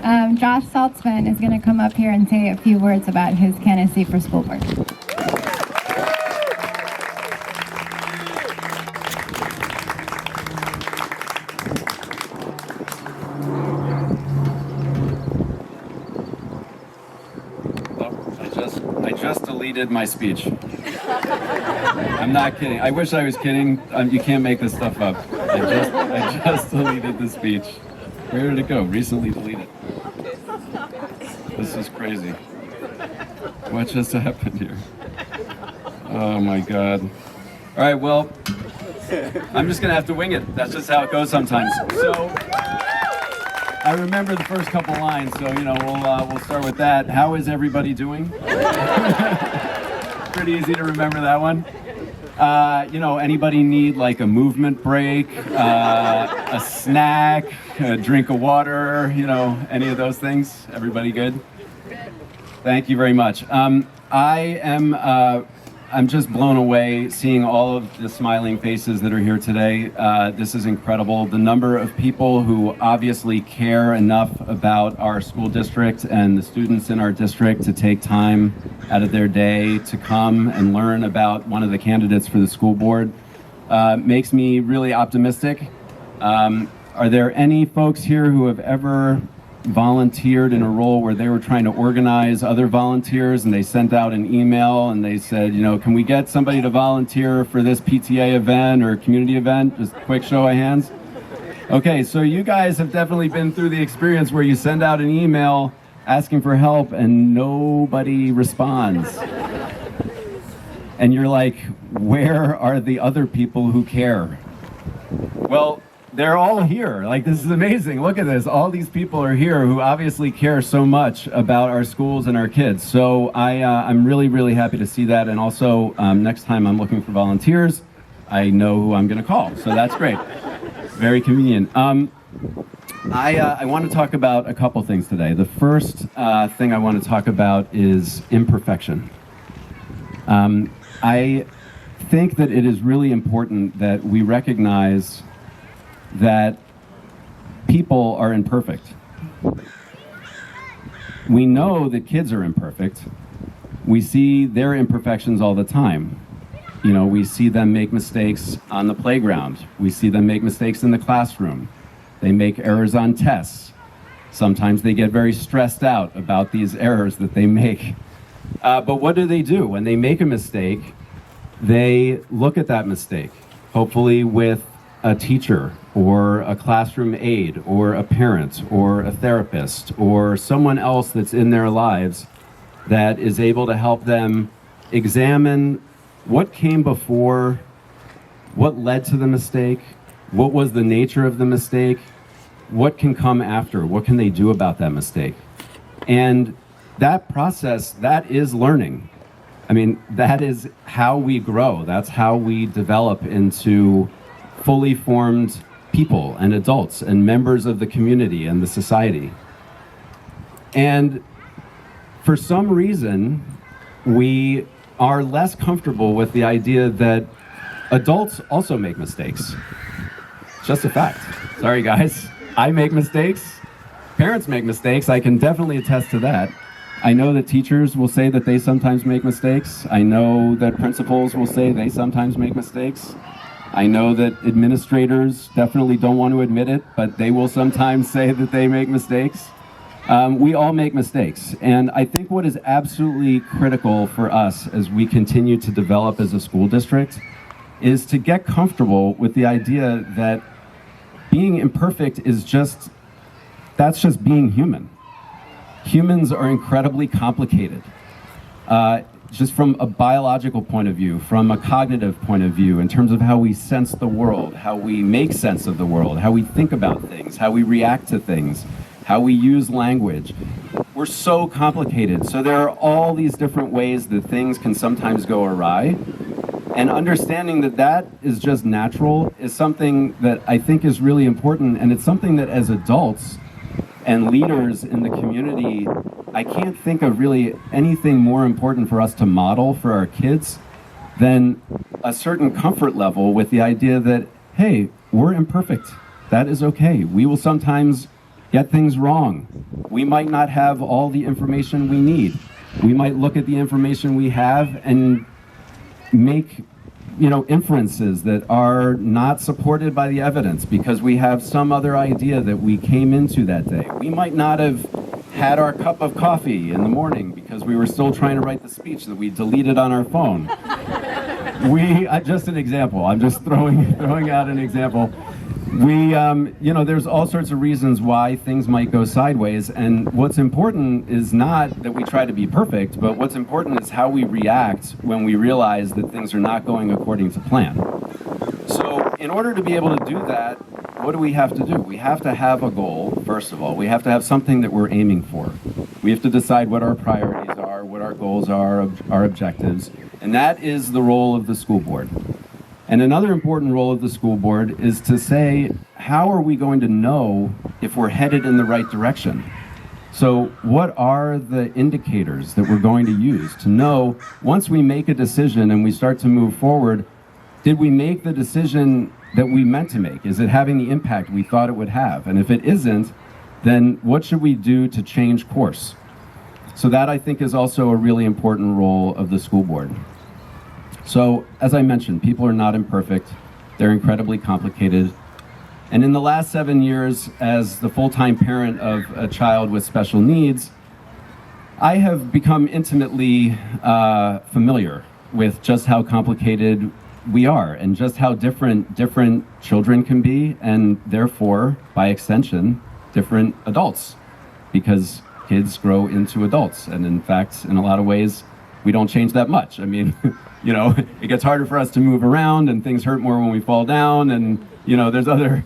Josh Salcman is going to come up here and say a few words about his candidacy for school board. I just deleted my speech. I'm not kidding. I wish I was kidding. You can't make this stuff up. I just deleted the speech. Where did it go? Recently deleted. This is crazy. What just happened here? Oh my God. All right, well, I'm just gonna have to wing it. That's just how it goes sometimes. So, I remember the first couple lines, so we'll start with that. How is everybody doing? Pretty easy to remember that one. Anybody need like a movement break, a snack, a drink of water, any of those things? Everybody good? Thank you very much. I'm just blown away seeing all of the smiling faces that are here today. This is incredible. The number of people who obviously care enough about our school district and the students in our district to take time out of their day to come and learn about one of the candidates for the school board makes me really optimistic. Are there any folks here who have ever volunteered in a role where they were trying to organize other volunteers and they sent out an email and they said, can we get somebody to volunteer for this PTA event or community event? Just a quick show of hands. Okay, so you guys have definitely been through the experience where you send out an email asking for help and nobody responds. And you're like, where are the other people who care? Well, they're all here. Like, this is amazing. Look at this. All these people are here who obviously care so much about our schools and our kids. So I'm really, really happy to see that. And also, next time I'm looking for volunteers, I know who I'm going to call. So that's great. Very convenient. I want to talk about a couple things today. The first thing I want to talk about is imperfection. I think that it is really important that we recognize that people are imperfect. We know that kids are imperfect. We see their imperfections all the time. We see them make mistakes on the playground. We see them make mistakes in the classroom. They make errors on tests. Sometimes they get very stressed out about these errors that they make. But what do? When they make a mistake, they look at that mistake, hopefully with a teacher or a classroom aide or a parent or a therapist or someone else that's in their lives that is able to help them examine what came before, what led to the mistake, what was the nature of the mistake, what can come after, what can they do about that mistake. And that process, that is learning. I mean, that is how we grow. That's how we develop into fully formed people and adults and members of the community and the society. And for some reason, we are less comfortable with the idea that adults also make mistakes. It's just a fact. Sorry, guys. I make mistakes. Parents make mistakes. I can definitely attest to that. I know that teachers will say that they sometimes make mistakes. I know that principals will say they sometimes make mistakes. I know that administrators definitely don't want to admit it, but they will sometimes say that they make mistakes. We all make mistakes. And I think what is absolutely critical for us as we continue to develop as a school district is to get comfortable with the idea that being imperfect is that's just being human. Humans are incredibly complicated. Just from a biological point of view, from a cognitive point of view, in terms of how we sense the world, how we make sense of the world, how we think about things, how we react to things, how we use language. We're so complicated. So there are all these different ways that things can sometimes go awry. And understanding that that is just natural is something that I think is really important. And it's something that as adults and leaders in the community, I can't think of really anything more important for us to model for our kids than a certain comfort level with the idea that, hey, we're imperfect. That is okay. We will sometimes get things wrong. We might not have all the information we need. We might look at the information we have and make inferences that are not supported by the evidence because we have some other idea that we came into that day. We might not have had our cup of coffee in the morning because we were still trying to write the speech that we deleted on our phone. Just an example. I'm just throwing out an example. There's all sorts of reasons why things might go sideways, and what's important is not that we try to be perfect, but what's important is how we react when we realize that things are not going according to plan. So in order to be able to do that, what do we have to do? We have to have a goal, first of all. We have to have something that we're aiming for. We have to decide what our priorities are, what our goals are, our objectives, and that is the role of the school board. And another important role of the school board is to say, how are we going to know if we're headed in the right direction? So what are the indicators that we're going to use to know once we make a decision and we start to move forward, did we make the decision that we meant to make? Is it having the impact we thought it would have? And if it isn't, then what should we do to change course? So that, I think, is also a really important role of the school board. So, as I mentioned, people are not imperfect. They're incredibly complicated. And in the last 7 years, as the full-time parent of a child with special needs, I have become intimately familiar with just how complicated we are and just how different children can be, and therefore, by extension, different adults, because kids grow into adults. And in fact, in a lot of ways, we don't change that much. I mean, it gets harder for us to move around, and things hurt more when we fall down, and there's other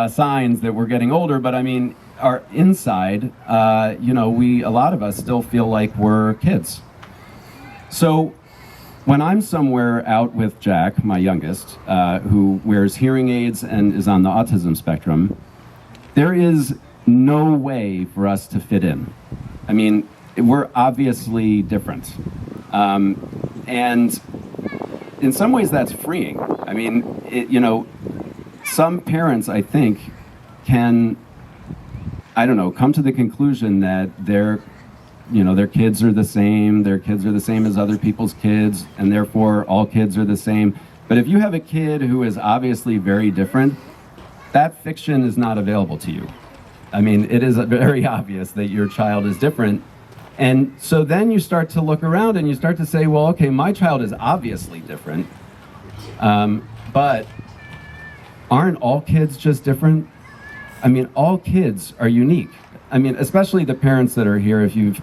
signs that we're getting older. But I mean, our inside, a lot of us still feel like we're kids. So when I'm somewhere out with Jack, my youngest, who wears hearing aids and is on the autism spectrum, there is no way for us to fit in. I mean, we're obviously different. And in some ways that's freeing. I mean, some parents, I think, can, come to the conclusion that their kids are the same, their kids are the same as other people's kids, and therefore all kids are the same. But if you have a kid who is obviously very different, that fiction is not available to you. I mean, it is very obvious that your child is different. And so then you start to look around and you start to say, well, okay, my child is obviously different, but aren't all kids just different? I mean, all kids are unique. I mean, especially the parents that are here, if you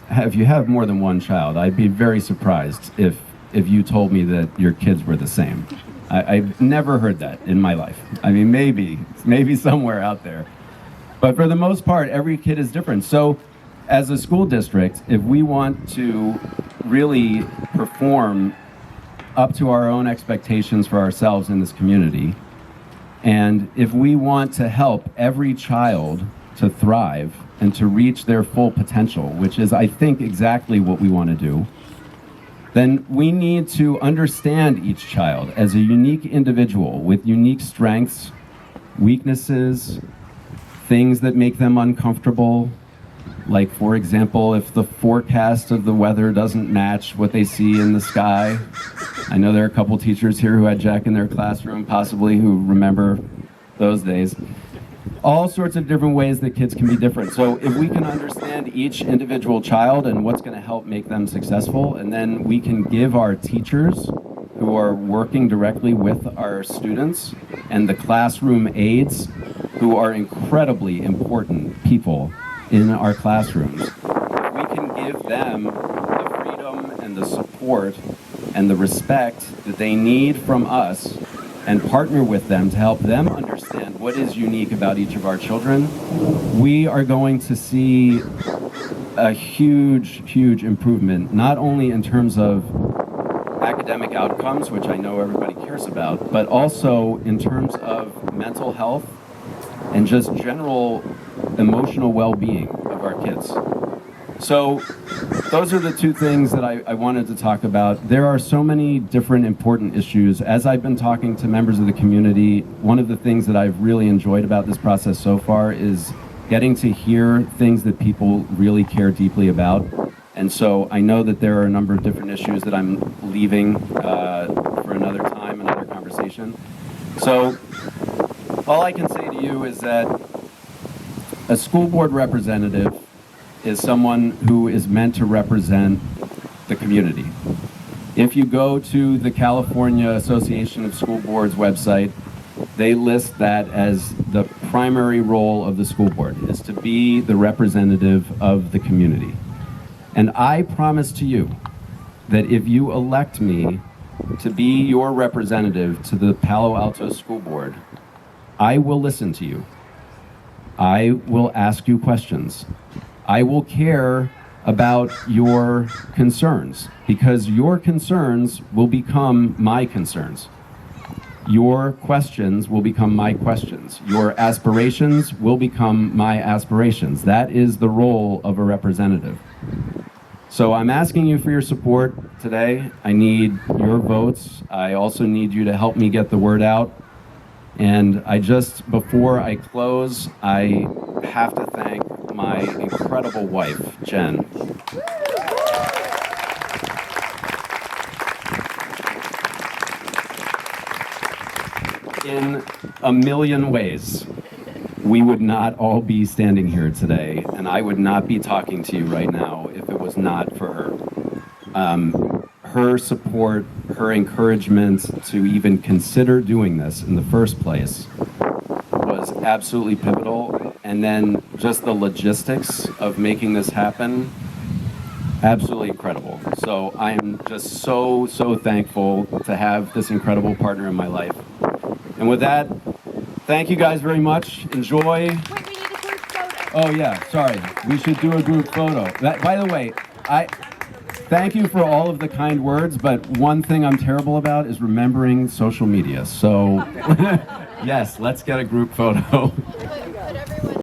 have more than one child, I'd be very surprised if you told me that your kids were the same. I've never heard that in my life. I mean, maybe somewhere out there. But for the most part, every kid is different. So as a school district, if we want to really perform up to our own expectations for ourselves in this community, and if we want to help every child to thrive and to reach their full potential, which is, I think, exactly what we want to do, then we need to understand each child as a unique individual with unique strengths, weaknesses, things that make them uncomfortable. Like, for example, if the forecast of the weather doesn't match what they see in the sky. I know there are a couple teachers here who had Jack in their classroom, possibly, who remember those days. All sorts of different ways that kids can be different. So if we can understand each individual child and what's going to help make them successful, and then we can give our teachers who are working directly with our students and the classroom aides, who are incredibly important people in our classrooms, we can give them the freedom and the support and the respect that they need from us, and partner with them to help them understand what is unique about each of our children, we are going to see a huge improvement, not only in terms of academic outcomes, which I know everybody cares about, but also in terms of mental health and just general emotional well-being of our kids. So those are the two things that I wanted to talk about. There are so many different important issues. As I've been talking to members of the community, one of the things that I've really enjoyed about this process so far is getting to hear things that people really care deeply about. And so I know that there are a number of different issues that I'm leaving for another time, another conversation. So all I can say to you is that a school board representative is someone who is meant to represent the community. If you go to the California Association of School Boards website, they list that as the primary role of the school board, is to be the representative of the community. And I promise to you that if you elect me to be your representative to the Palo Alto School Board, I will listen to you. I will ask you questions. I will care about your concerns, because your concerns will become my concerns. Your questions will become my questions. Your aspirations will become my aspirations. That is the role of a representative. So I'm asking you for your support today. I need your votes. I also need you to help me get the word out. And before I close, I have to thank my incredible wife, Jen. In a million ways, we would not all be standing here today, and I would not be talking to you right now if it was not for her. Her support, her encouragement to even consider doing this in the first place was absolutely pivotal. And then just the logistics of making this happen, absolutely incredible. So I am just so thankful to have this incredible partner in my life. And with that, thank you guys very much. Enjoy. Wait, we need a group photo. Oh yeah, sorry. We should do a group photo. By the way, thank you for all of the kind words, but one thing I'm terrible about is remembering social media. So yes, let's get a group photo.